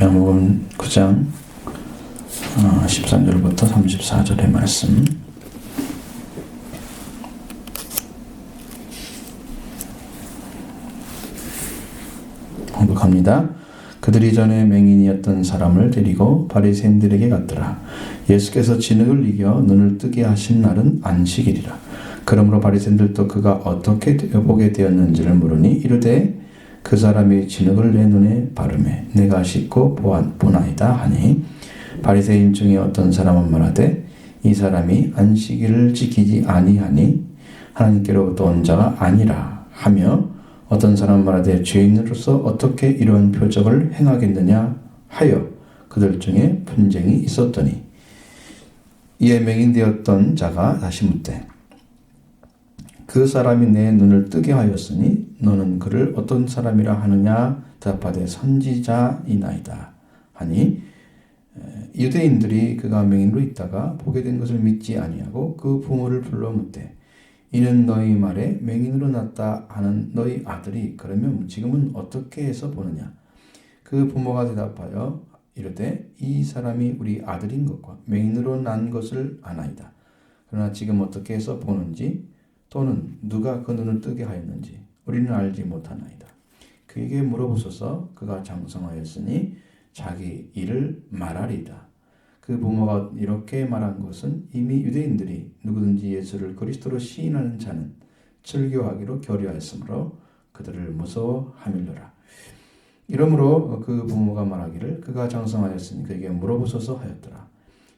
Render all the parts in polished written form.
요한복음 9장 13절부터 34절의 말씀 공독합니다. 그들이 전에 맹인이었던 사람을 데리고 바리새인들에게 갔더라. 예수께서 진흙을 이겨 눈을 뜨게 하신 날은 안식일이라. 그러므로 바리새인들도 그가 어떻게 보게 되었는지를 물으니 이르되 그 사람이 진흙을 내 눈에 바르매 내가 씻고 보나이다 하니, 바리새인 중에 어떤 사람은 말하되 이 사람이 안식일을 지키지 아니하니 하나님께로부터 온 자가 아니라 하며, 어떤 사람은 말하되 죄인으로서 어떻게 이런 표적을 행하겠느냐 하여 그들 중에 분쟁이 있었더니, 이에 맹인되었던 자가 다시 묻되 그 사람이 내 눈을 뜨게 하였으니 너는 그를 어떤 사람이라 하느냐? 대답하되 선지자이나이다 하니, 유대인들이 그가 맹인으로 있다가 보게 된 것을 믿지 아니하고 그 부모를 불러 묻되 이는 너희 말에 맹인으로 났다 하는 너희 아들이 그러면 지금은 어떻게 해서 보느냐? 그 부모가 대답하여 이르되 이 사람이 우리 아들인 것과 맹인으로 난 것을 아나이다. 그러나 지금 어떻게 해서 보는지 또는 누가 그 눈을 뜨게 하였는지 우리는 알지 못하나이다. 그에게 물어보소서. 그가 장성하였으니 자기 일을 말하리이다. 그 부모가 이렇게 말한 것은 이미 유대인들이 누구든지 예수를 그리스도로 시인하는 자는 출교하기로 결의하였으므로 그들을 무서워하밀러라. 이러므로 그 부모가 말하기를 그가 장성하였으니 그에게 물어보소서 하였더라.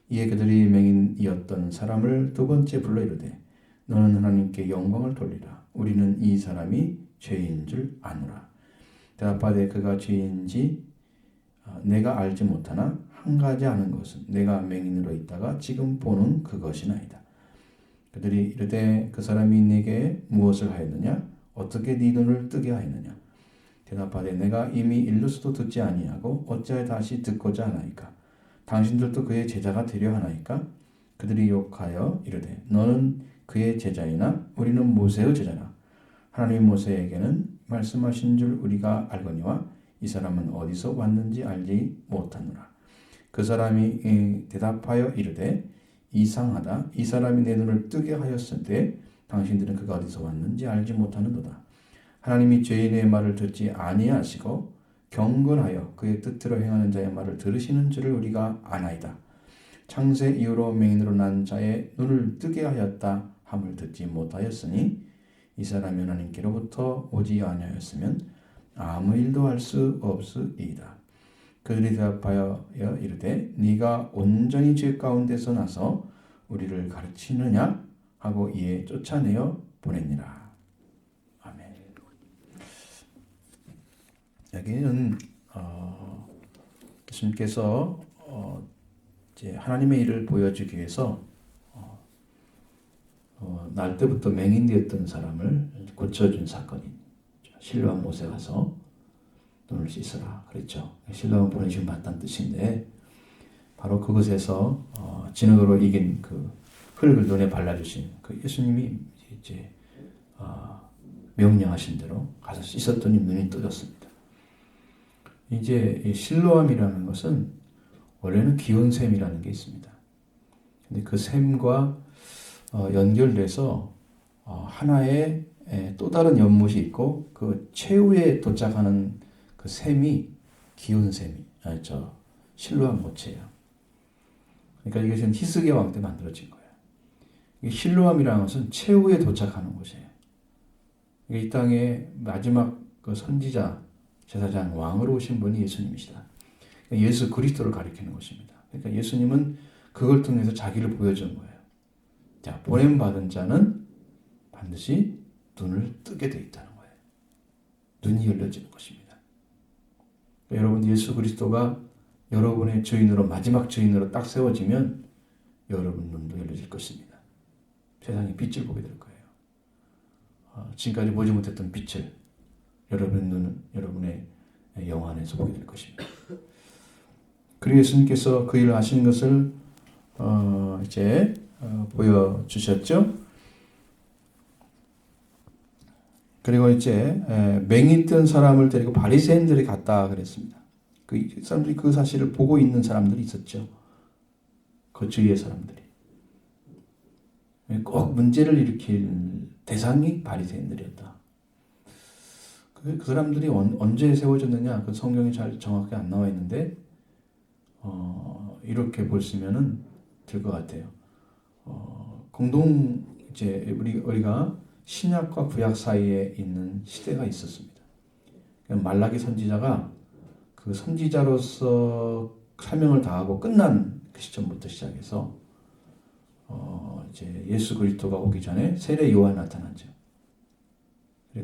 이에 그들이 맹인이었던 사람을 두 번째 불러 이르되 너는 하나님께 영광을 돌리라. 우리는 이 사람이 죄인 줄 아노라. 대답하되 그가 죄인지 내가 알지 못하나 한 가지 아는 것은 내가 맹인으로 있다가 지금 보는 그것이나이다. 그들이 이르되 그 사람이 네게 무엇을 하였느냐? 어떻게 네 눈을 뜨게 하였느냐? 대답하되 내가 이미 일루스도 듣지 아니하고 어찌하여 다시 듣고자 하나이까? 당신들도 그의 제자가 되려 하나이까? 그들이 욕하여 이르되 너는 그의 제자이나 우리는 모세의 제자라. 하나님 모세에게는 말씀하신 줄 우리가 알거니와 이 사람은 어디서 왔는지 알지 못하노라. 그 사람이 대답하여 이르되 이상하다. 이 사람이 내 눈을 뜨게 하였을 때 당신들은 그가 어디서 왔는지 알지 못하는도다. 하나님이 죄인의 말을 듣지 아니하시고 경건하여 그의 뜻대로 행하는 자의 말을 들으시는 줄을 우리가 아나이다. 창세 이후로 맹인으로 난 자의 눈을 뜨게 하였다 함을 듣지 못하였으니 이 사람이 하나님께로부터 오지 아니하였으면 아무 일도 할 수 없으리이다. 그들이 대답하여 이르되 네가 온전히 죄 가운데서 나서 우리를 가르치느냐 하고 이에 쫓아내어 보냈니라. 아멘. 여기는 예수님께서 이제 하나님의 일을 보여주기 위해서 날 때부터 맹인되었던 사람을 고쳐준 사건이 실로암 못에 가서 눈을 씻으라 그랬죠. 실로암 보내주신 받다는 뜻인데 바로 그곳에서 진흙으로 이긴 그 흙을 눈에 발라주신 그 예수님이 이제 명령하신 대로 가서 씻었더니 눈이 떠졌습니다. 이제 이 실로암이라는 것은 원래는 기온샘이라는 게 있습니다. 근데 그 샘과 연결돼서 하나의 또 다른 연못이 있고 그 최후에 도착하는 그 샘이 기온샘이 실로암 모체예요. 그러니까 이것은 히스기야 왕 때 만들어진 거예요. 실로암이라는 것은 최후에 도착하는 곳이에요. 이 땅의 마지막 그 선지자, 제사장, 왕으로 오신 분이 예수님이시다. 예수 그리스도를 가리키는 것입니다. 그러니까 예수님은 그걸 통해서 자기를 보여준 거예요. 자, 보냄받은 자는 반드시 눈을 뜨게 되어 있다는 거예요. 눈이 열려지는 것입니다. 그러니까 여러분, 예수 그리스도가 여러분의 주인으로, 마지막 주인으로 딱 세워지면 여러분 눈도 열려질 것입니다. 세상의 빛을 보게 될 거예요. 지금까지 보지 못했던 빛을 여러분의 눈은 여러분의 영 안에서 보게 될 것입니다. 그리고 예수님께서 그 일을 하신 것을 이제 보여주셨죠. 그리고 이제 맹인 뜬 사람을 데리고 바리새인들이 갔다 그랬습니다. 그 사람들이 그 사실을 보고 있는 사람들이 있었죠. 그 주위의 사람들이. 꼭 문제를 일으킬 대상이 바리새인들이었다. 그 사람들이 언제 세워졌느냐? 그 성경이 잘 정확히 안 나와 있는데 이렇게 보시면은 될 것 같아요. 공동 이제 우리가 신약과 구약 사이에 있는 시대가 있었습니다. 말라기 선지자가 그 선지자로서 사명을 다하고 끝난 그 시점부터 시작해서 이제 예수 그리스도가 오기 전에 세례 요한 나타났죠.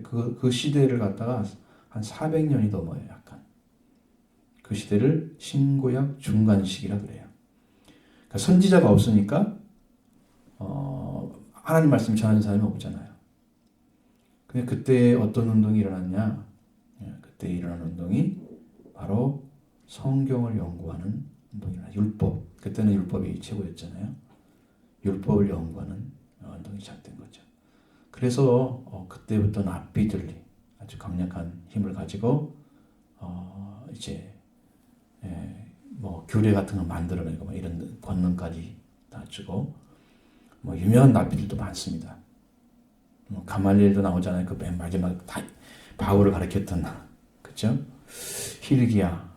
그 시대를 갖다가 한 400년이 넘어요, 약간. 그 시대를 신구약 중간 시기라 그래요. 그러니까 선지자가 없으니까 하나님 말씀 전하는 사람이 없잖아요. 근데 그때 어떤 운동이 일어났냐? 그때 일어난 운동이 바로 성경을 연구하는 운동이라 율법. 그때는 율법이 최고였잖아요. 율법을 연구하는 운동이 시작된 거죠. 그래서 그때부터 랍비들이 아주 강력한 힘을 가지고 이제 뭐 규례 같은 걸 만들어내고 뭐 이런 권능까지 다 주고 뭐 유명한 랍비들도 많습니다. 뭐 가말리엘도 나오잖아요. 그 맨 마지막 다 바울을 가르쳤던 그죠? 힐기야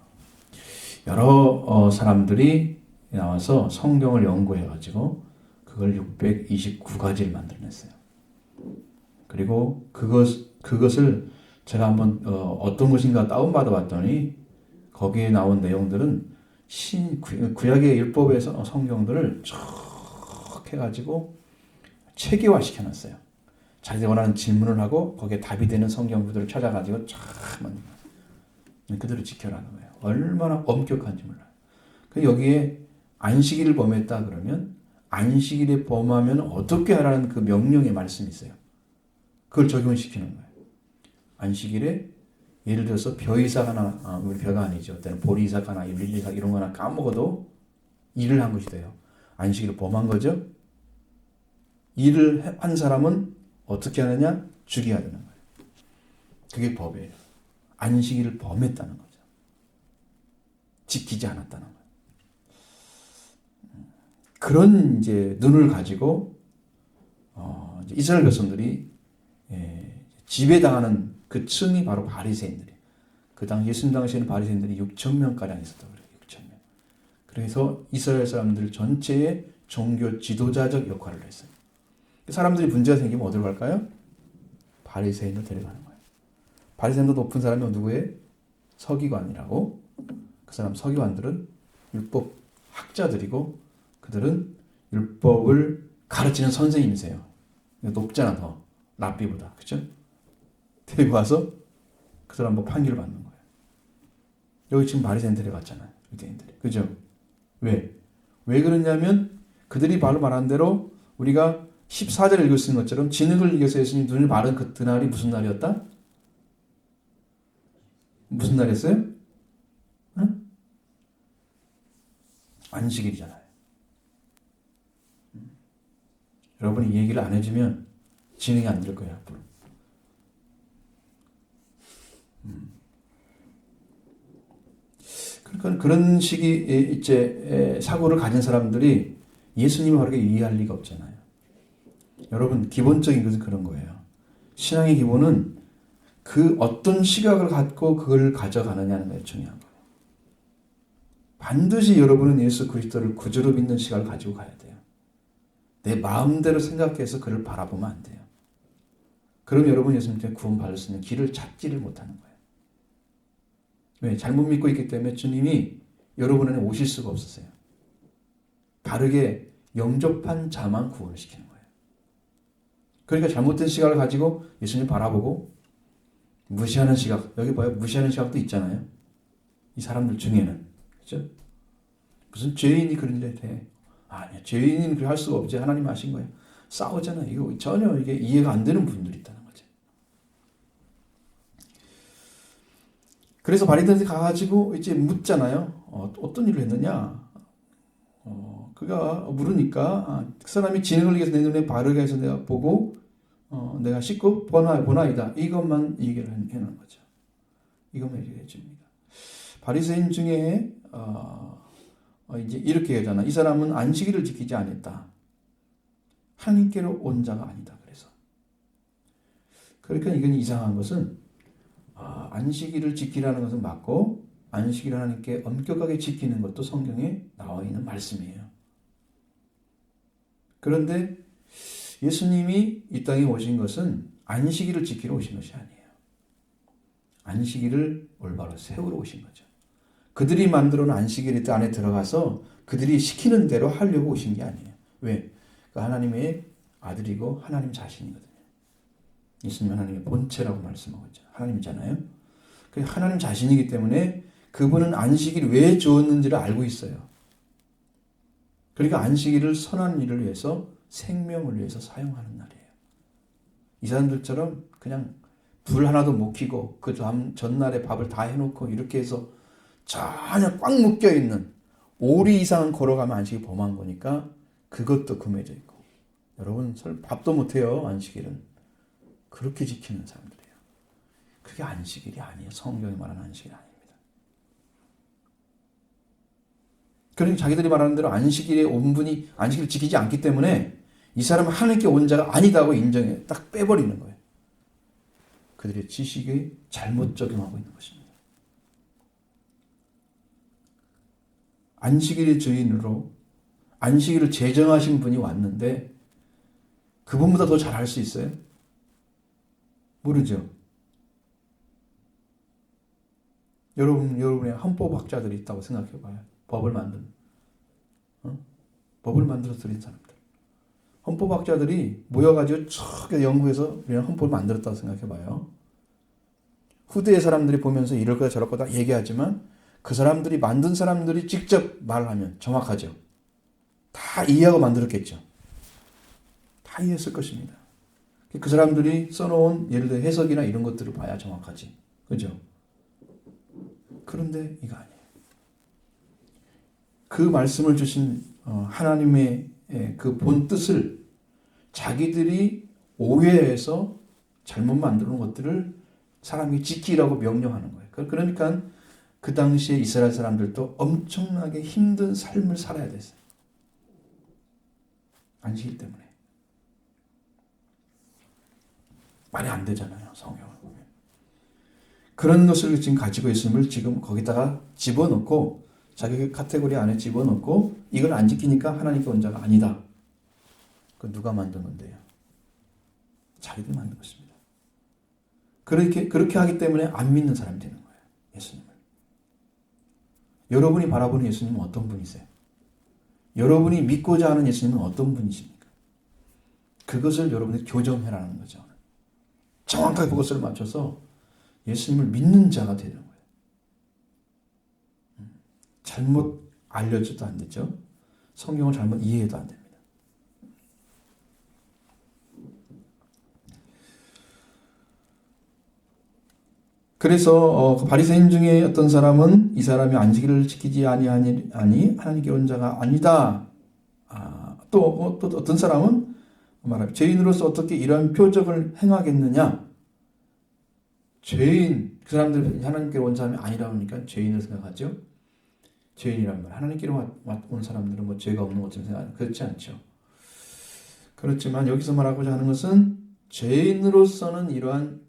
여러 사람들이 나와서 성경을 연구해가지고 그걸 629가지를 만들어냈어요. 그리고 그것을 제가 한번 어떤 것인가 다운받아 봤더니 거기에 나온 내용들은 구약의 율법에서 성경들을 쭉 해가지고 체계화 시켜놨어요. 자기들 원하는 질문을 하고 거기에 답이 되는 성경 구절을 찾아가지고 쫙 그대로 지켜라는 거예요. 얼마나 엄격한지 몰라요. 여기에 안식일을 범했다 그러면 안식일에 범하면 어떻게 하라는 그 명령의 말씀이 있어요. 그걸 적용시키는 거예요. 안식일에 예를 들어서 벼이삭 우리 벼가 아니죠. 때는 보리이삭 하나, 일리삭 이런 거나 까먹어도 일을 한 것이 돼요. 안식일을 범한 거죠. 일을 한 사람은 어떻게 하느냐? 죽여야 되는 거예요. 그게 법이에요. 안식일을 범했다는 거죠. 지키지 않았다는 거예요. 그런 이제 눈을 가지고 이스라엘 백성들이 지배당하는 그 층이 바로 바리새인들이에요. 그 당시 예수님 당시에는 바리새인들이 6천 명가량 있었다고 그래요. 6천 명. 그래서 이스라엘 사람들 전체의 종교 지도자적 역할을 했어요. 사람들이 문제가 생기면 어디로 갈까요? 바리새인을 데려가는 거예요. 바리새인도 높은 사람이 누구예요? 서기관이라고. 그 사람 서기관들은 율법 학자들이고 그들은 율법을 가르치는 선생님이세요. 높잖아 더. 랍비보다. 그죠? 데리고 와서 그 사람 뭐 판결을 받는 거예요. 여기 지금 바리새인 데려갔잖아요. 유대인들이. 그죠? 왜? 왜 그러냐면 그들이 바로 말한 대로 우리가 14절을 읽을 수 있는 것처럼 진흙을 이겨서 예수님 눈을 바른 그날이 무슨 날이었다? 무슨 날이었어요? 응? 안식일이잖아요. 여러분이 이 얘기를 안 해주면 진행이 안 될 거예요. 앞으로. 그러니까 그런 식의 이제 사고를 가진 사람들이 예수님을 바르게 이해할 리가 없잖아요. 여러분 기본적인 것은 그런 거예요. 신앙의 기본은 그 어떤 시각을 갖고 그걸 가져가느냐는 게 중요한 거예요. 반드시 여러분은 예수 그리스도를 구주로 믿는 시각을 가지고 가야 돼요. 내 마음대로 생각해서 그를 바라보면 안 돼요. 그럼 여러분 예수님께 구원받을 수 있는 길을 찾지를 못하는 거예요. 왜? 잘못 믿고 있기 때문에 주님이 여러분 안에 오실 수가 없었어요. 바르게 영접한 자만 구원을 시키는 거예요. 그러니까 잘못된 시각을 가지고 예수님 바라보고 무시하는 시각, 여기 봐요. 무시하는 시각도 있잖아요. 이 사람들 중에는. 그죠? 무슨 죄인이 그런 일에 대해. 아니야. 죄인은 그렇게 할 수가 없지. 하나님 하신 거예요. 싸우잖아요. 이거 전혀 이게 이해가 안 되는 분들이 있다는 거죠. 그래서 바리새인들이 가가지고 이제 묻잖아요. 어떤 일을 했느냐? 그가 물으니까 그 사람이 진흙을 이겨서 내 눈에 바르게 해서 내가 보고 내가 씻고 보나이다. 이것만 얘기를 해놓은 거죠. 이것만 얘기해 줍니다. 바리새인 중에 이제 이렇게 하잖아. 이 사람은 안식일을 지키지 않았다. 하나님께로 온 자가 아니다. 그러니까 이건 이상한 것은 안식일을 지키라는 것은 맞고 안식일을 하나님께 엄격하게 지키는 것도 성경에 나와 있는 말씀이에요. 그런데 예수님이 이 땅에 오신 것은 안식일을 지키러 오신 것이 아니에요. 안식일을 올바로 세우러 오신 거죠. 그들이 만들어 놓은 안식일 안에 들어가서 그들이 시키는 대로 하려고 오신 게 아니에요. 왜? 그 하나님의 아들이고 하나님 자신이거든요. 예수님 하나님의 본체라고 말씀하고 있잖아요. 하나님이잖아요. 하나님 자신이기 때문에 그분은 안식일이 왜 주었는지를 알고 있어요. 그러니까 안식일을 선한 일을 위해서 생명을 위해서 사용하는 날이에요. 이 사람들처럼 그냥 불 하나도 못 켜고 그 전날에 밥을 다 해놓고 이렇게 해서 전혀 꽉 묶여있는 오리 이상 걸어가면 안식이 범한 거니까 그것도 금해져 있고 여러분 밥도 못해요. 안식일은. 그렇게 지키는 사람들이에요. 그게 안식일이 아니에요. 성경이 말하는 안식일이 아닙니다. 그러니까 자기들이 말하는 대로 안식일에 온 분이 안식일을 지키지 않기 때문에 이 사람은 하나님께 온 자가 아니다고 인정해 딱 빼버리는 거예요. 그들의 지식에 잘못 적용하고 있는 것입니다. 안식일의 주인으로 안식일을 제정하신 분이 왔는데 그분보다 더 잘할 수 있어요? 모르죠. 여러분의 헌법학자들이 있다고 생각해봐요. 법을 만든, 법을 만들어서 드린 사람들. 헌법학자들이 모여가지고 쭉 연구해서 우리는 헌법을 만들었다고 생각해봐요. 후대의 사람들이 보면서 이럴 거다 저럴 거다 얘기하지만 그 사람들이 만든 사람들이 직접 말하면 정확하죠. 다 이해하고 만들었겠죠. 다 이해했을 것입니다. 그 사람들이 써놓은 예를 들어 해석이나 이런 것들을 봐야 정확하지. 그죠? 그런데 이거 아니에요. 그 말씀을 주신 하나님의 그 본 뜻을 자기들이 오해해서 잘못 만들어 놓은 것들을 사람이 지키라고 명령하는 거예요. 그러니까 그 당시에 이스라엘 사람들도 엄청나게 힘든 삶을 살아야 됐어요. 안식일 때문에. 말이 안 되잖아요. 성경을 보면. 그런 것을 지금 가지고 있음을 지금 거기다가 집어넣고 자기 카테고리 안에 집어넣고 이걸 안 지키니까 하나님께 온 자가 아니다. 그 누가 만든 건데요? 자기들이 만든 것입니다. 그렇게 하기 때문에 안 믿는 사람이 되는 거예요. 예수님을. 여러분이 바라보는 예수님은 어떤 분이세요? 여러분이 믿고자 하는 예수님은 어떤 분이십니까? 그것을 여러분이 교정해라는 거죠. 정확하게 그것을 맞춰서 예수님을 믿는 자가 되는 거예요. 잘못 알려줘도 안 되죠. 성경을 잘못 이해해도 안 됩니다. 그래서 바리새인 중에 어떤 사람은 이 사람이 안식일을 지키지 아니 하나님께 온 자가 아니다. 또 어떤 사람은 말하면 죄인으로서 어떻게 이러한 표적을 행하겠느냐. 죄인, 그 사람들 하나님께 온 사람이 아니라고 하니까 죄인을 생각하죠. 죄인이란 말. 하나님께 온 사람들은 뭐 죄가 없는 것처럼 생각하죠. 그렇지 않죠. 그렇지만 여기서 말하고자 하는 것은 죄인으로서는 이러한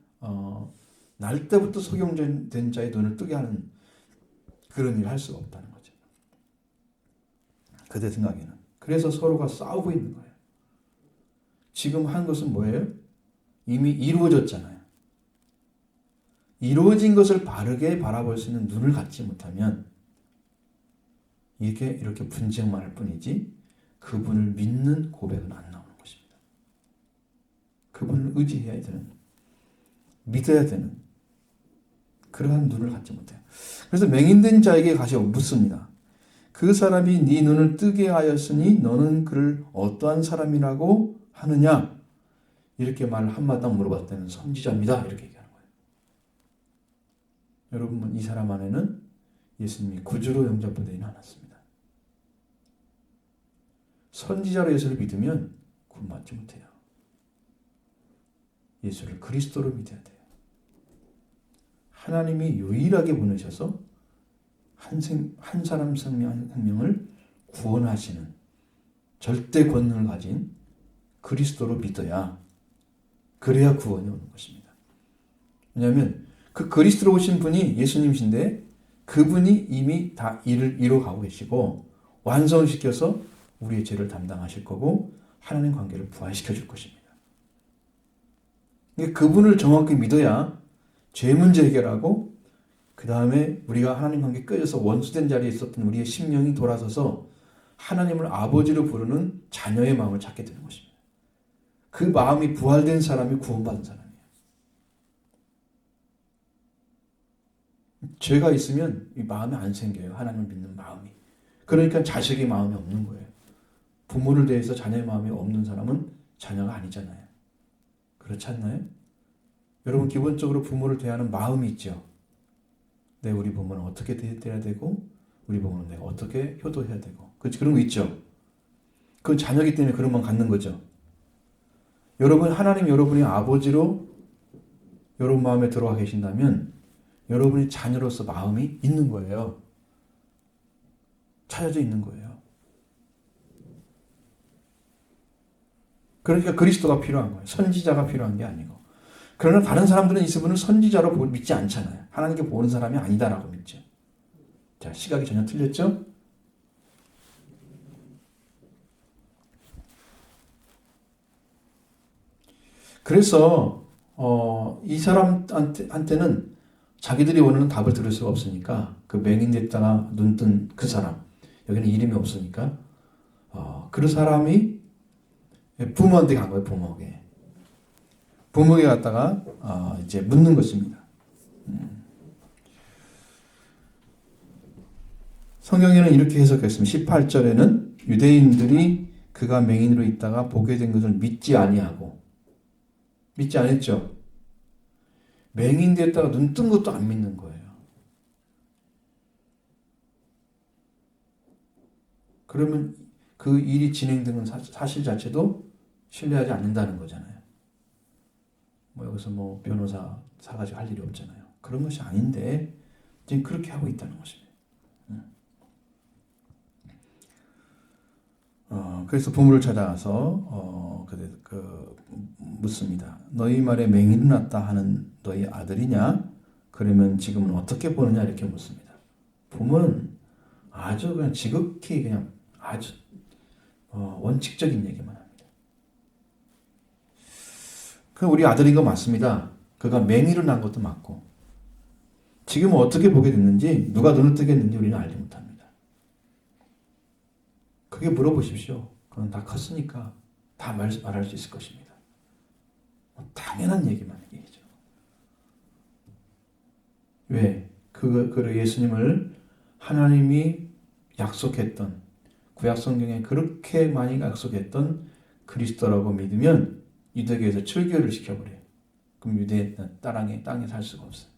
날 때부터 속용된 자의 눈을 뜨게 하는 그런 일을 할 수가 없다는 거죠. 그들 생각에는. 그래서 서로가 싸우고 있는 거예요. 지금 한 것은 뭐예요? 이미 이루어졌잖아요. 이루어진 것을 바르게 바라볼 수 있는 눈을 갖지 못하면 이렇게 분쟁만 할 뿐이지 그분을 믿는 고백은 안 나오는 것입니다. 그분을 의지해야 되는, 믿어야 되는 그러한 눈을 갖지 못해요. 그래서 맹인된 자에게 가서 묻습니다. 그 사람이 네 눈을 뜨게 하였으니 너는 그를 어떠한 사람이라고 하느냐? 이렇게 말을 한마당 물어봤을 때는 선지자입니다. 이렇게 얘기하는 거예요. 여러분, 이 사람 안에는 예수님이 구주로 영접되지는 않았습니다. 선지자로 예수를 믿으면 구원받지 못해요. 예수를 그리스도로 믿어야 돼요. 하나님이 유일하게 보내셔서 한 사람 생명 한 명을 구원하시는 절대 권능을 가진 그리스도로 믿어야, 그래야 구원이 오는 것입니다. 왜냐하면 그 그리스도로 오신 분이 예수님이신데 그분이 이미 다 일을 이뤄가고 계시고 완성을 시켜서 우리의 죄를 담당하실 거고 하나님 관계를 부활시켜 줄 것입니다. 그분을 정확히 믿어야 죄 문제 해결하고 그 다음에 우리가 하나님 관계 끄져서 원수된 자리에 있었던 우리의 심령이 돌아서서 하나님을 아버지로 부르는 자녀의 마음을 찾게 되는 것입니다. 그 마음이 부활된 사람이 구원받은 사람이에요. 죄가 있으면 이 마음이 안 생겨요. 하나님을 믿는 마음이. 그러니까 자식의 마음이 없는 거예요. 부모를 대해서 자녀의 마음이 없는 사람은 자녀가 아니잖아요. 그렇지 않나요? 여러분 기본적으로 부모를 대하는 마음이 있죠. 우리 부모는 어떻게 대해야 되고 우리 부모는 내가 어떻게 효도해야 되고 그런 거 있죠. 그건 자녀이기 때문에 그런 마음 갖는 거죠. 여러분 하나님 여러분이 아버지로 여러분 마음에 들어와 계신다면 여러분이 자녀로서 마음이 있는 거예요. 찾아져 있는 거예요. 그러니까 그리스도가 필요한 거예요. 선지자가 필요한 게 아니고. 그러나 다른 사람들은 이분을 선지자로 믿지 않잖아요. 하나님께 보는 사람이 아니다라고 믿죠. 자, 시각이 전혀 틀렸죠? 그래서 이 사람한테는 자기들이 원하는 답을 들을 수가 없으니까 그 맹인됐다가 눈 뜬 그 사람, 여기는 이름이 없으니까 그 사람이 부모한테 간 거예요. 부모에게 갔다가 이제 묻는 것입니다. 성경에는 이렇게 해석했습니다. 18절에는 유대인들이 그가 맹인으로 있다가 보게 된 것을 믿지 아니하고, 믿지 않았죠. 맹인 됐다가 눈 뜬 것도 안 믿는 거예요. 그러면 그 일이 진행되는 사실 자체도 신뢰하지 않는다는 거잖아요. 여기서 변호사 사가지고 할 일이 없잖아요. 그런 것이 아닌데 지금 그렇게 하고 있다는 것입니다. 그래서 부모를 찾아가서 묻습니다. 너희 말에 맹인이 났다 하는 너희 아들이냐? 그러면 지금은 어떻게 보느냐? 이렇게 묻습니다. 부모는 아주 그냥 지극히 그냥 아주 원칙적인 얘기만 합니다. 우리 아들인 거 맞습니다. 그가 맹인으로 난 것도 맞고 지금은 어떻게 보게 됐는지 누가 눈을 뜨게 했는지 우리는 알지 못합니다. 그게 물어보십시오. 그건 다 컸으니까 다 말할 수 있을 것입니다. 당연한 얘기만 얘기죠. 왜? 그 예수님을 하나님이 약속했던 구약 성경에 그렇게 많이 약속했던 그리스도라고 믿으면 유대교에서 출교를 시켜버려요. 그럼 유대 땅에 살 수가 없어요.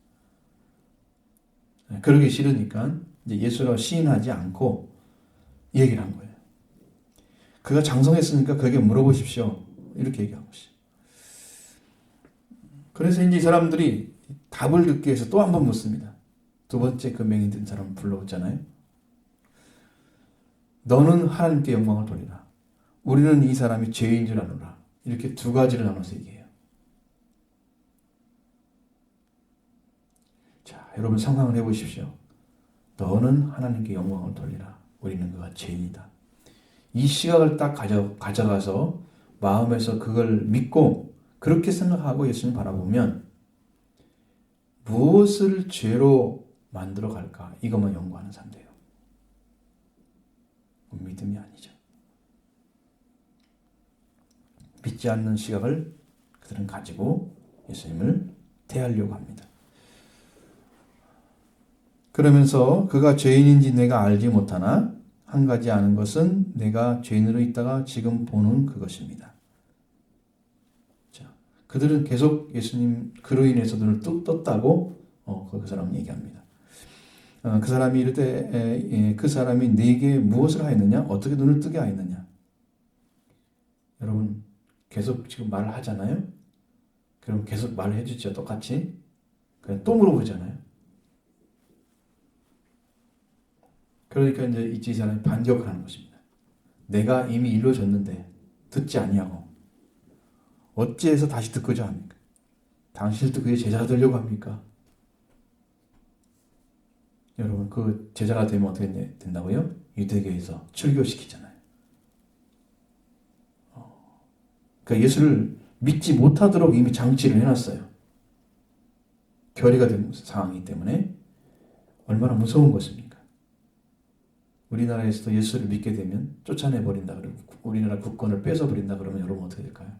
그러기 싫으니까 이제 예수라고 시인하지 않고 얘기를 한 거예요. 그가 장성했으니까 그에게 물어보십시오. 이렇게 얘기한 것이. 그래서 이제 이 사람들이 답을 듣기 위해서 또 한 번 묻습니다. 두 번째 그 맹인 된 사람을 불러오잖아요. 너는 하나님께 영광을 돌리라. 우리는 이 사람이 죄인 줄 아노라. 이렇게 두 가지를 나눠서 얘기해요. 자, 여러분 상상을 해보십시오. 너는 하나님께 영광을 돌리라. 우리는 그가 죄인이다. 이 시각을 딱 가져가서 마음에서 그걸 믿고 그렇게 생각하고 예수님 바라보면 무엇을 죄로 만들어 갈까? 이것만 연구하는 사람 돼요. 믿음이 아니죠. 믿지 않는 시각을 그들은 가지고 예수님을 대하려고 합니다. 그러면서 그가 죄인인지 내가 알지 못하나 한 가지 아는 것은 내가 죄인으로 있다가 지금 보는 그것입니다. 자, 그들은 계속 예수님 그로 인해서 눈을 뚝 떴다고 그 사람은 얘기합니다. 그 사람이 이르되 그 사람이 네게 무엇을 하였느냐? 어떻게 눈을 뜨게 하였느냐? 여러분 계속 지금 말을 하잖아요. 그럼 계속 말을 해주죠. 똑같이. 그냥 또 물어보잖아요. 그러니까 이제 이 사람이 반격을 하는 것입니다. 내가 이미 일러줬는데 듣지 아니하고 어찌해서 다시 듣고자 합니까? 당신들도 그의 제자가 되려고 합니까? 여러분, 그 제자가 되면 어떻게 된다고요? 유대교에서 출교시키잖아요. 그러니까 예수를 믿지 못하도록 이미 장치를 해놨어요. 결의가 된 상황이기 때문에 얼마나 무서운 것입니까? 우리나라에서도 예수를 믿게 되면 쫓아내버린다 그러면, 우리나라 국권을 뺏어버린다 그러면 여러분 어떻게 될까요?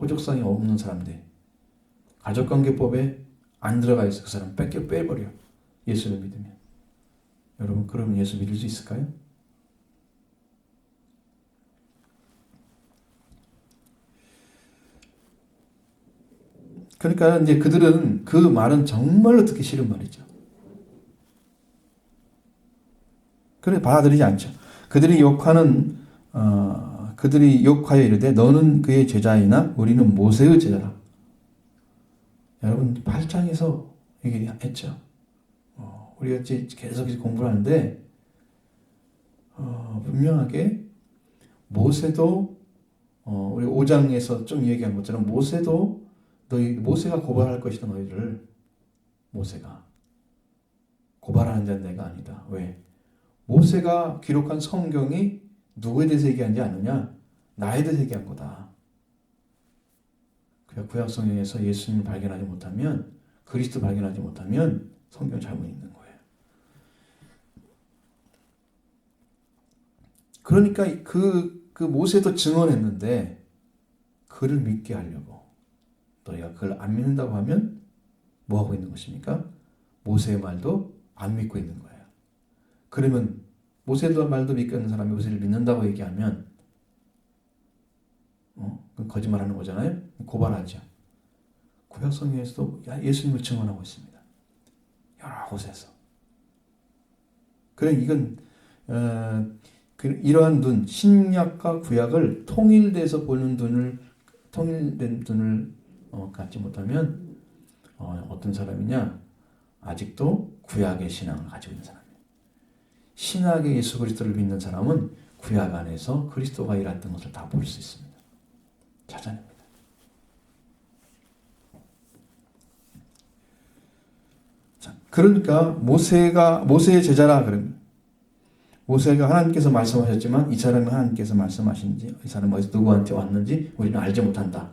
호족상이 없는 사람들, 가족관계법에 안 들어가 있어. 그 사람 빼버려. 예수를 믿으면. 여러분, 그러면 예수 믿을 수 있을까요? 그러니까 이제 그들은 그 말은 정말로 듣기 싫은 말이죠. 그래 받아들이지 않죠. 그들이 욕하여 이르되 너는 그의 제자이나 우리는 모세의 제자라. 여러분 8장에서 얘기했죠. 우리가 계속 공부를 하는데 분명하게 모세도 우리 5장에서 좀 얘기한 것처럼 모세가 고발할 것이다. 너희를 모세가 고발하는 자는 내가 아니다. 왜? 모세가 기록한 성경이 누구에 대해서 얘기하는지 아느냐? 나에 대해서 얘기한 거다. 구약 성경에서 예수님을 발견하지 못하면, 그리스도 발견하지 못하면 성경을 잘못 읽는 거예요. 그러니까 그 모세도 증언했는데 그를 믿게 하려고 너희가 그걸 안 믿는다고 하면 뭐 하고 있는 것입니까? 모세의 말도 안 믿고 있는 거예요. 그러면 모세의 말도 믿고 있는 사람이 모세를 믿는다고 얘기하면 그건 거짓말하는 거잖아요. 고발하죠. 구약 성경에서도 예수님을 증언하고 있습니다. 여러 곳에서. 그래 이건 이러한 눈, 신약과 구약을 통일된 눈을 갖지 못하면 어떤 사람이냐? 아직도 구약의 신앙을 가지고 있는 사람이에요. 신약의 예수 그리스도를 믿는 사람은 구약 안에서 그리스도가 일했던 것을 다 볼 수 있습니다. 찾아냅니다. 자, 그러니까 모세의 제자라 그럽니다. 모세가 하나님께서 말씀하셨지만 이 사람이 하나님께서 말씀하신지 이 사람이 어디서 누구한테 왔는지 우리는 알지 못한다.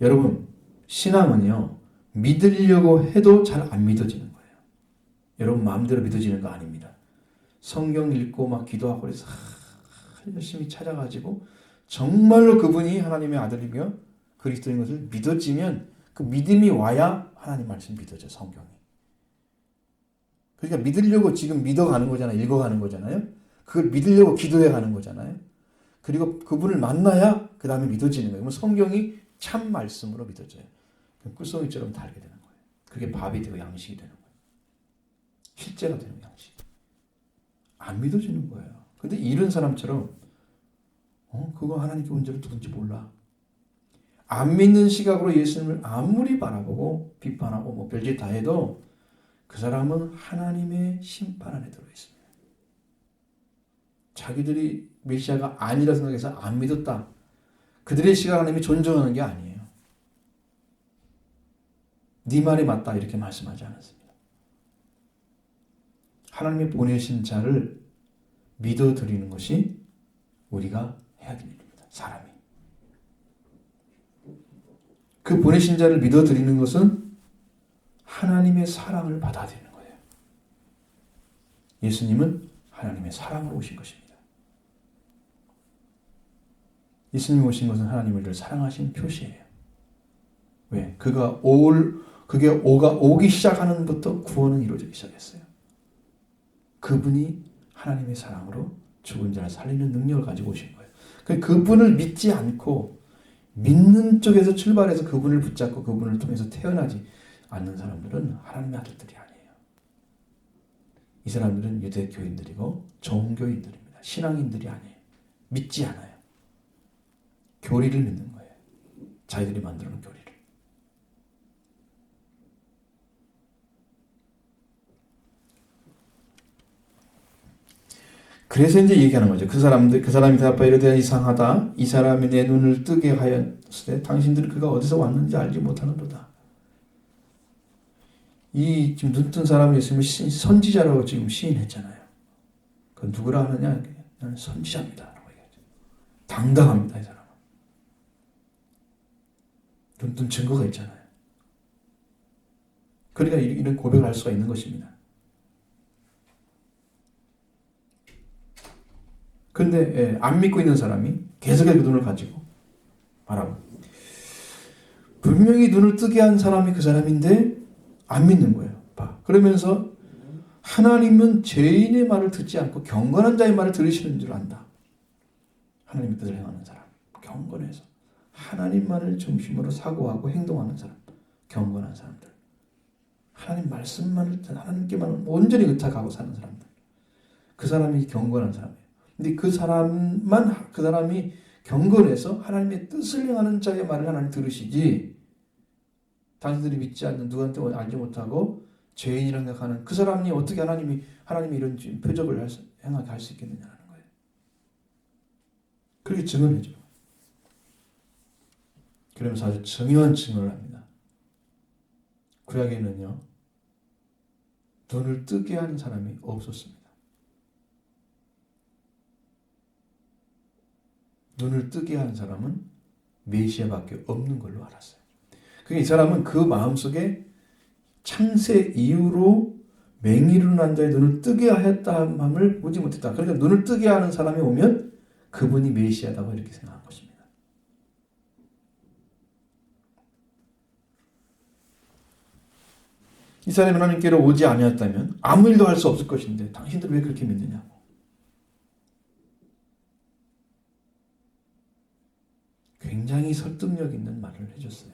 여러분 신앙은요 믿으려고 해도 잘 안 믿어지는 거예요. 여러분 마음대로 믿어지는 거 아닙니다. 성경 읽고 막 기도하고 그래서 열심히 찾아가지고 정말로 그분이 하나님의 아들이며 그리스도인 것을 믿어지면 그 믿음이 와야 하나님 말씀 믿어져 성경이. 그러니까 믿으려고 지금 믿어가는 거잖아요. 읽어가는 거잖아요. 그걸 믿으려고 기도해가는 거잖아요. 그리고 그분을 만나야 그 다음에 믿어지는 거예요. 성경이 참 말씀으로 믿어져요. 꿀송이처럼 달게 되는 거예요. 그게 밥이 되고 양식이 되는 거예요. 실제가 되는 양식. 안 믿어지는 거예요. 근데 이런 사람처럼 그거 하나님께 문제를 누군지 몰라. 안 믿는 시각으로 예수님을 아무리 바라보고 비판하고 별짓 다 해도 그 사람은 하나님의 심판 안에 들어있습니다. 자기들이 메시아가 아니라 생각해서 안 믿었다. 그들의 시각 하나님이 존중하는 게 아니에요. 네 말이 맞다 이렇게 말씀하지 않았습니다. 하나님이 보내신 자를 믿어드리는 것이 우리가 해야 될 일입니다. 사람이. 그 보내신 자를 믿어드리는 것은 하나님의 사랑을 받아들이는 거예요. 예수님은 하나님의 사랑으로 오신 것입니다. 예수님 오신 것은 하나님을 늘 사랑하신 표시예요. 왜? 그게 오기 시작하는 것부터 구원은 이루어지기 시작했어요. 그분이 하나님의 사랑으로 죽은 자를 살리는 능력을 가지고 오신 거예요. 그분을 믿지 않고 믿는 쪽에서 출발해서 그분을 붙잡고 그분을 통해서 태어나지 않는 사람들은 하나님의 아들들이 아니에요. 이 사람들은 유대교인들이고 종교인들입니다. 신앙인들이 아니에요. 믿지 않아요. 교리를 믿는 거예요. 자기들이 만들어 놓은 교리를. 그래서 이제 얘기하는 거죠. 그 사람이 대답하여 이르되 이상하다. 이 사람이 내 눈을 뜨게 하였으되 당신들은 그가 어디서 왔는지 알지 못하는도다. 이 지금 눈 뜬 사람이 있으면 선지자라고 지금 시인했잖아요. 그 누구라 하느냐? 나는 선지자입니다. 라고 얘기하죠. 당당합니다. 이 사람은. 눈 뜬 증거가 있잖아요. 그러니까 이런 고백을 할 수가 있는 것입니다. 근데 안 믿고 있는 사람이 계속해서 그 눈을 가지고 바라보고 분명히 눈을 뜨게 한 사람이 그 사람인데 안 믿는 거예요. 그러면서 하나님은 죄인의 말을 듣지 않고 경건한 자의 말을 들으시는 줄 안다. 하나님의 뜻을 행하는 사람. 경건해서 하나님만을 중심으로 사고하고 행동하는 사람. 경건한 사람들. 하나님 말씀만을 하나님께만 온전히 의탁하고 사는 사람들. 그 사람이 경건한 사람이에요. 근데 그 사람이 경건해서 하나님의 뜻을 행하는 자의 말을 하나님 들으시지 당신들이 믿지 않는 누구한테 알지 못하고 죄인이라고 생각하는 그 사람이 어떻게 하나님이 이런 표적을 행하게 할 수 있겠느냐는 거예요. 그렇게 증언해줘. 그러면서 아주 정의한 증언을 합니다. 구약에는요. 눈을 뜨게 하는 사람이 없었습니다. 눈을 뜨게 하는 사람은 메시아밖에 없는 걸로 알았어요. 그러니까 이 사람은 그 마음속에 창세 이후로 맹인으로 난 자의 눈을 뜨게 하였다함을 보지 못했다. 그러니까 눈을 뜨게 하는 사람이 오면 그분이 메시아다고 이렇게 생각한 것입니다. 이 사람이 하나님께로 오지 아니었다면 아무 일도 할 수 없을 것인데 당신들 왜 그렇게 믿느냐고. 굉장히 설득력 있는 말을 해줬어요.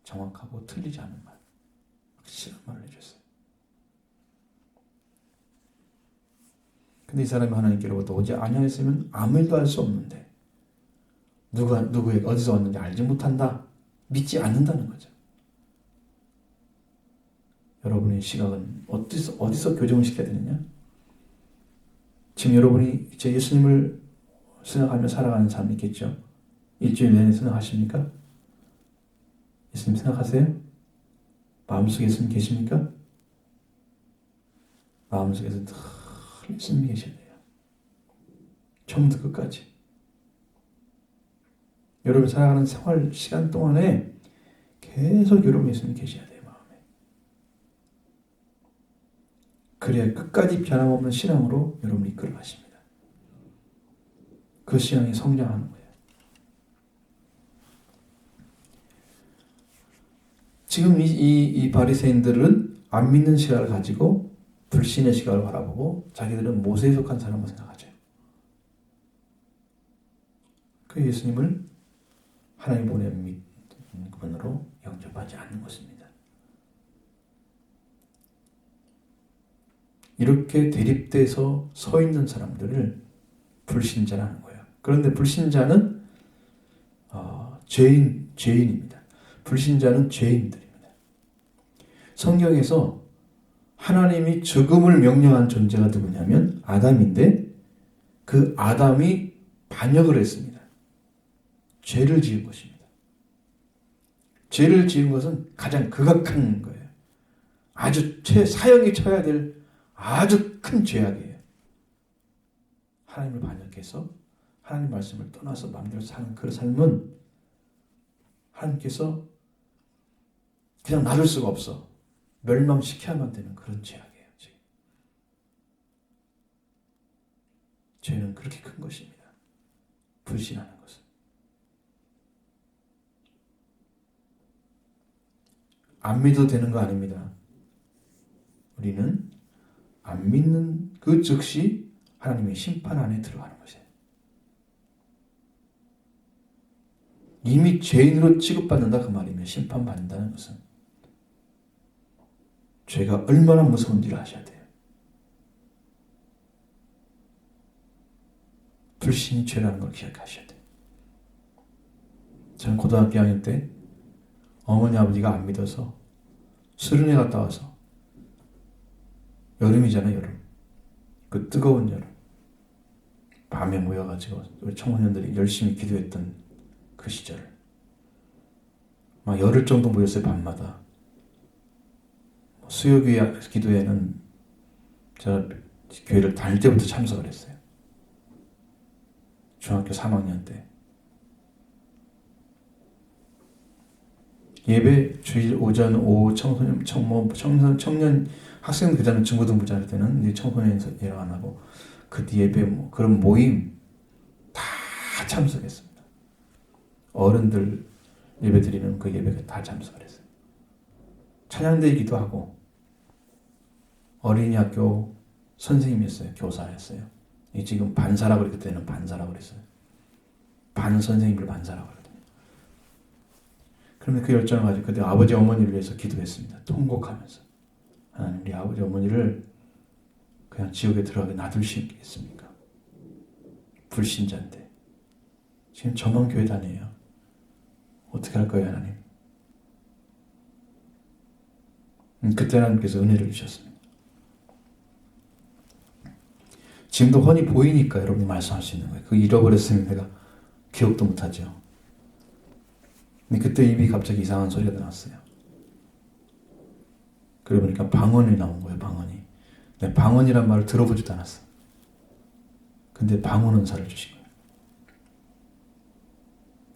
정확하고 틀리지 않은 말, 확실한 말을 해줬어요. 근데 이 사람이 하나님께로부터 오지 아니하였으면 아무 일도 할 수 없는데 누구에게 어디서 왔는지 알지 못한다. 믿지 않는다는 거죠. 여러분의 시각은 어디서 교정을 시켜야 되느냐? 지금 여러분이 제 예수님을 생각하며 살아가는 사람이 있겠죠. 일주일 내내 생각하십니까? 예수님 생각하세요? 마음속에 예수님 계십니까? 마음속에서 늘 예수님이 계셔야 돼요. 처음부터 끝까지. 여러분 살아가는 생활 시간 동안에 계속 여러분 예수님 계셔야 돼요. 마음에. 그래야 끝까지 변함없는 신앙으로 여러분이 이끌어 가십니다. 그 신앙이 성장하는 거예요. 지금 이 바리새인들은 안 믿는 시각을 가지고 불신의 시각을 바라보고 자기들은 모세에 속한 사람으로 생각하죠. 그 예수님을 하나님 보낸 그분으로 영접하지 않는 것입니다. 이렇게 대립돼서 서 있는 사람들을 불신자라는 거예요. 그런데 불신자는 죄인입니다. 불신자는 죄인들입니다. 성경에서 하나님이 죽음을 명령한 존재가 누구냐면 아담인데 그 아담이 반역을 했습니다. 죄를 지은 것입니다. 죄를 지은 것은 가장 극악한 거예요. 아주 사형이 쳐야 될 아주 큰 죄악이에요. 하나님을 반역해서 하나님 말씀을 떠나서 마음대로 사는 그 삶은 하나님께서 그냥 놔둘 수가 없어. 멸망시켜야만 되는 그런 죄악이에요. 죄는 그렇게 큰 것입니다. 불신하는 것은. 안 믿어도 되는 거 아닙니다. 우리는 안 믿는 그 즉시 하나님의 심판 안에 들어가는 것이에요. 이미 죄인으로 취급받는다 그 말이면 심판받는다는 것은 죄가 얼마나 무서운지를 아셔야 돼요. 불신이 죄라는 걸 기억하셔야 돼요. 저는 고등학교 2학년 때 어머니 아버지가 안 믿어서 수련회 갔다 와서 여름이잖아요. 여름. 그 뜨거운 여름, 밤에 모여가지고 우리 청소년들이 열심히 기도했던 그 시절, 막 열흘 정도 모였어요. 밤마다. 수요기도 기도회는 제가 교회를 다닐 때부터 참석을 했어요. 중학교 3학년 때. 예배 주일 오전 오후 청년 학생 그전에 중고등부자 할 때는 이제 청소년 예배 안 하고 그 예배 그런 모임 다 참석했습니다. 어른들 예배 드리는 그 예배에 다 참석을 했어요. 찬양대기도 하고 어린이학교 선생님이었어요. 교사였어요. 지금 반사라고 그때는 반사라고 그랬어요. 반 선생님을 반사라고 그러거든요. 그런데 그 열정을 가지고 그때 아버지 어머니를 위해서 기도했습니다. 통곡하면서 하나님 우리 아버지 어머니를 그냥 지옥에 들어가게 놔두시겠습니까? 불신자인데 지금 저만 교회 다녀요. 어떻게 할 거예요 하나님? 그때 하나님께서 은혜를 주셨습니다. 지금도 훤히 보이니까 여러분이 말씀할 수 있는 거예요. 그거 잃어버렸으면 내가 기억도 못하죠. 근데 그때 입이 갑자기 이상한 소리가 나왔어요. 그러고 보니까 방언이 나온 거예요. 방언이. 내가 방언이란 말을 들어보지도 않았어. 근데 방언 은사를 주신 거예요.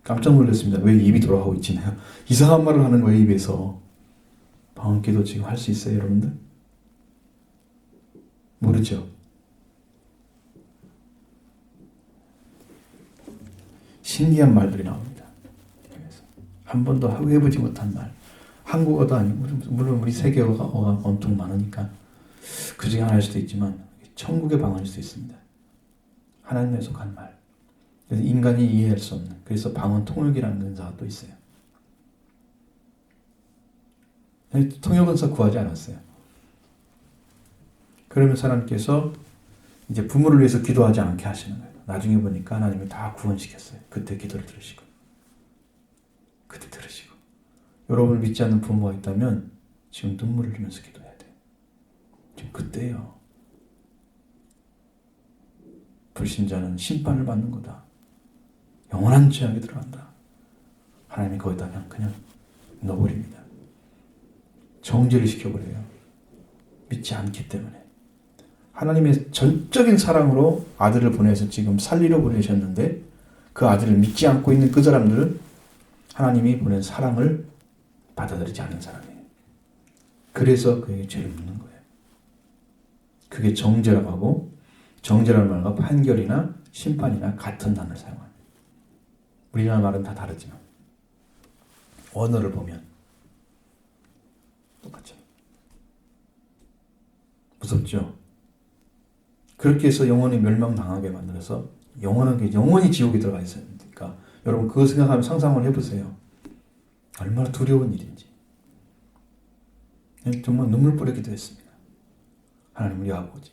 깜짝 놀랐습니다. 왜 입이 돌아가고 있지? 내가 이상한 말을 하는 거예요. 입에서. 방언기도 지금 할 수 있어요, 여러분들? 모르죠? 신기한 말들이 나옵니다. 한 번도 해보지 못한 말. 한국어도 아니고, 물론 우리 세계어가 엄청 많으니까 그 중에 하나일 수도 있지만 천국의 방언일 수도 있습니다. 하나님에 속한 말. 그래서 인간이 이해할 수 없는, 그래서 방언 통역이라는 은사가 또 있어요. 통역 은사 구하지 않았어요. 그러면서 하나님께서 이제 부모를 위해서 기도하지 않게 하시는 거예요. 나중에 보니까 하나님이 다 구원시켰어요. 그때 기도를 들으시고. 그때 들으시고. 여러분을 믿지 않는 부모가 있다면 지금 눈물을 흘리면서 기도해야 돼요. 지금 그때요. 불신자는 심판을 받는 거다. 영원한 죄악에 들어간다. 하나님이 거기다 그냥 넣어버립니다. 정죄를 시켜버려요. 믿지 않기 때문에. 하나님의 전적인 사랑으로 아들을 보내서 지금 살리려 보내셨는데 그 아들을 믿지 않고 있는 그 사람들은 하나님이 보낸 사랑을 받아들이지 않는 사람이에요. 그래서 그에게 죄를 묻는 거예요. 그게 정죄라고 하고, 정죄라는 말과 판결이나 심판이나 같은 단어를 사용합니다. 우리나라 말은 다 다르지만 언어를 보면 똑같죠. 무섭죠? 그렇게 해서 영혼이 멸망당하게 만들어서 영원히 지옥에 들어가 있으니까 여러분 그거 생각하면 상상을 해보세요. 얼마나 두려운 일인지. 정말 눈물 뿌리기도 했습니다. 하나님 우리 아버지,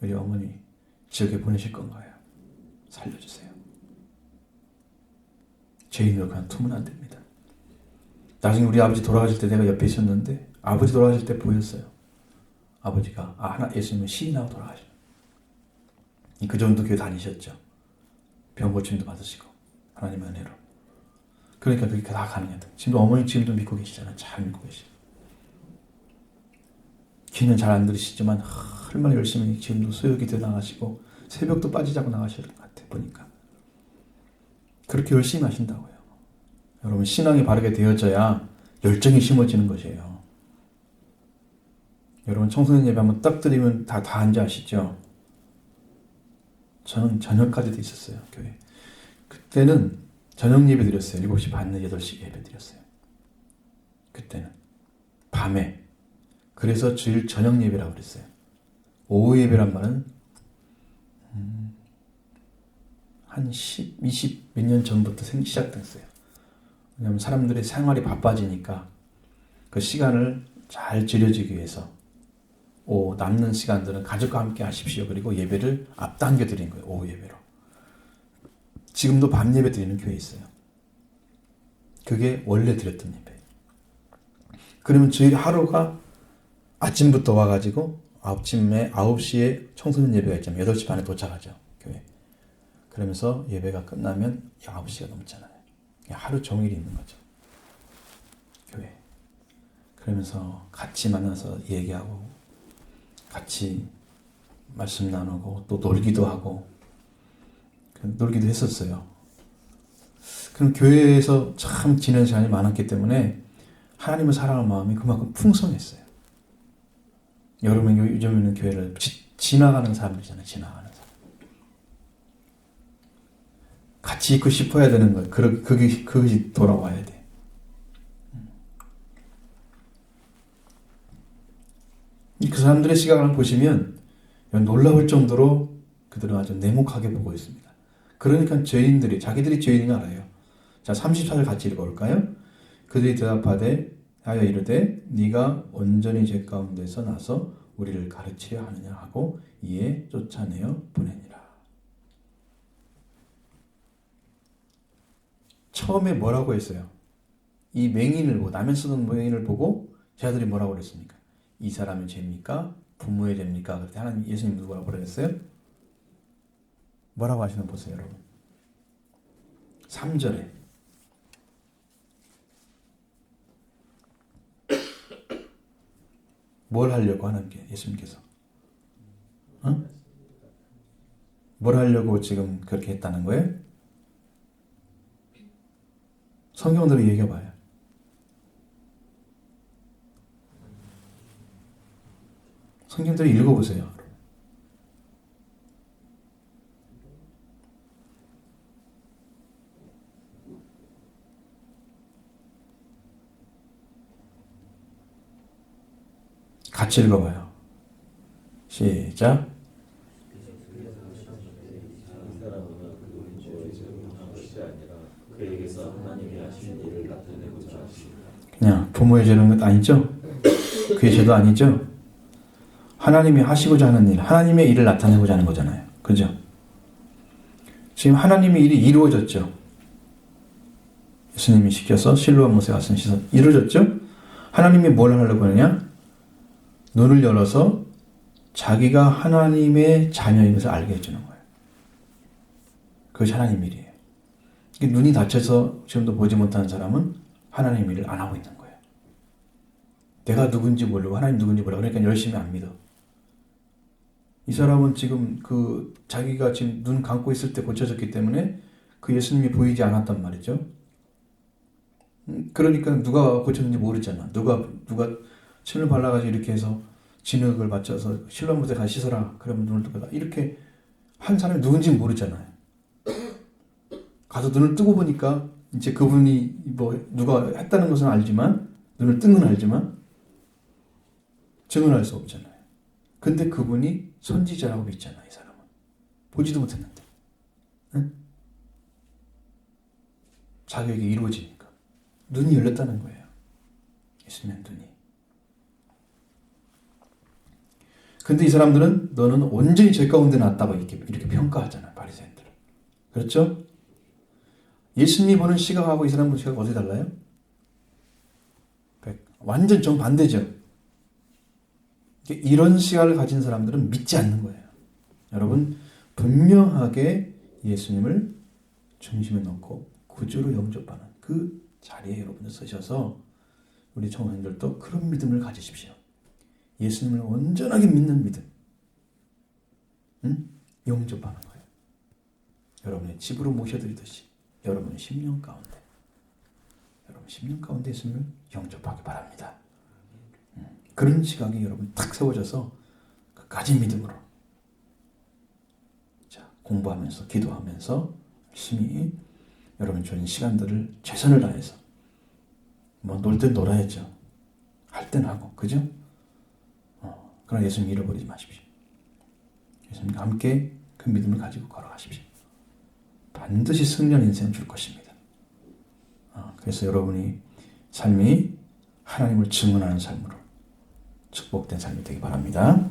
우리 어머니 지옥에 보내실 건가요? 살려주세요. 죄인으로 그냥 두면 안 됩니다. 나중에 우리 아버지 돌아가실 때 내가 옆에 있었는데 아버지 돌아가실 때 보였어요. 아버지가 예수님은 시인하고 돌아가시고 그 정도 교회 다니셨죠. 병 고침도 받으시고 하나님의 은혜로. 그러니까 그게 다 가능하다. 지금도 어머니 지금도 믿고 계시잖아요. 잘 믿고 계시고. 귀는 잘 안 들으시지만 얼마나 열심히 지금도 수요기도 나가시고 새벽도 빠지자고 나가시는 것 같아요. 보니까. 그렇게 열심히 하신다고요. 여러분 신앙이 바르게 되어져야 열정이 심어지는 것이에요. 여러분 청소년 예배 한번 딱 드리면 다 한지 아시죠? 저는 저녁까지도 있었어요. 교회. 그때는 저녁 예배 드렸어요. 7시 반, 8시 예배 드렸어요. 그때는 밤에. 그래서 주일 저녁 예배라고 그랬어요. 오후 예배란 말은 한 10, 20 몇 년 전부터 시작됐어요. 왜냐하면 사람들의 생활이 바빠지니까 그 시간을 잘 줄여주기 위해서 남는 시간들은 가족과 함께 하십시오. 그리고 예배를 앞당겨 드린 거예요. 오후 예배로. 지금도 밤 예배 드리는 교회 있어요. 그게 원래 드렸던 예배. 그러면 저희 하루가 아침부터 와가지고 아침에 9시에 청소년 예배가 있잖아요. 8시 반에 도착하죠. 교회. 그러면서 예배가 끝나면 9시가 넘잖아요. 하루 종일 있는 거죠. 교회. 그러면서 같이 만나서 얘기하고 같이 말씀 나누고 또 놀기도 하고 놀기도 했었어요. 그럼 교회에서 참 지내는 시간이 많았기 때문에 하나님을 사랑하는 마음이 그만큼 풍성했어요. 여러분 요즘에는 교회를 지나가는 사람들이잖아요. 지나가는 사람. 같이 있고 싶어야 되는 거예요. 그것이 돌아와야 돼. 그 사람들의 시각을 보시면 놀라울 정도로 그들은 아주 냉혹하게 보고 있습니다. 그러니까 죄인들이 자기들이 죄인인 걸 알아요. 자, 34절 같이 읽어볼까요? 그들이 대답하되 하여 이르되 네가 온전히 죄 가운데서 나서 우리를 가르치려 하느냐 하고 이에 쫓아내어 보내니라. 처음에 뭐라고 했어요? 이 맹인을 보고 라면 쓰던 맹인을 보고 제자들이 뭐라고 그랬습니까? 이 사람의 죄입니까? 부모의 죄입니까? 그때 하나님 예수님 누구라고 그랬어요? 뭐라고 하시나 보세요, 여러분. 3절에 뭘 하려고 하나님께 예수님께서 뭘 하려고 지금 그렇게 했다는 거예요? 성경대로 얘기해봐요. 성경대로 읽어보세요. 같이 읽어봐요. 시작. 그냥 부모의 죄는 것 아니죠? 그의 죄도 아니죠? 하나님이 하시고자 하는 일, 하나님의 일을 나타내고자 하는 거잖아요. 그죠? 지금 하나님의 일이 이루어졌죠? 예수님이 시켜서 실로암 못에 가서 씻어 이루어졌죠? 하나님이 뭘 하려고 하느냐? 눈을 열어서 자기가 하나님의 자녀인 것을 알게 해주는 거예요. 그것이 하나님 일이에요. 눈이 닫혀서 지금도 보지 못하는 사람은 하나님 일을 안 하고 있는 거예요. 내가 누군지 모르고 하나님 누군지 모르고 그러니까 열심히 안 믿어. 이 사람은 지금 자기가 지금 눈 감고 있을 때 고쳐졌기 때문에 그 예수님이 보이지 않았단 말이죠. 그러니까 누가 고쳤는지 모르잖아. 누가 침을 발라가지고 이렇게 해서 진흙을 받쳐서 실로암 못에 가 씻어라. 그러면 눈을 뜨거다. 이렇게 한 사람이 누군지 모르잖아요. 가서 눈을 뜨고 보니까 이제 그분이 누가 했다는 것은 알지만 눈을 뜬 건 알지만 증언할 수 없잖아요. 근데 그분이 선지자라고 믿잖아. 이 사람은 보지도 못했는데 응? 자기에게 이루어지니까 눈이 열렸다는 거예요. 예수님의 눈이. 근데 이 사람들은 너는 온전히 죄 가운데 났다고 이렇게 평가하잖아요. 바리새인들은. 그렇죠? 예수님이 보는 시각하고 이 사람 보는 시각 어디 달라요? 완전 정반대죠. 이런 시각을 가진 사람들은 믿지 않는 거예요. 여러분 분명하게 예수님을 중심에 놓고 구주로 영접하는 그 자리에 여러분들 서셔서 우리 청년들도 그런 믿음을 가지십시오. 예수님을 온전하게 믿는 믿음. 영접하는 거예요. 여러분의 집으로 모셔드리듯이 여러분의 10년 가운데 예수님을 영접하기 바랍니다. 그런 시각이 여러분 탁 세워져서 끝까지 믿음으로 공부하면서 기도하면서 열심히 여러분 주는 시간들을 최선을 다해서 놀 땐 놀아야죠. 할 땐 하고 그죠? 그러나 예수님 잃어버리지 마십시오. 예수님과 함께 그 믿음을 가지고 걸어가십시오. 반드시 승리한 인생 줄 것입니다. 그래서 여러분이 삶이 하나님을 증언하는 삶으로 축복된 삶이 되기 바랍니다.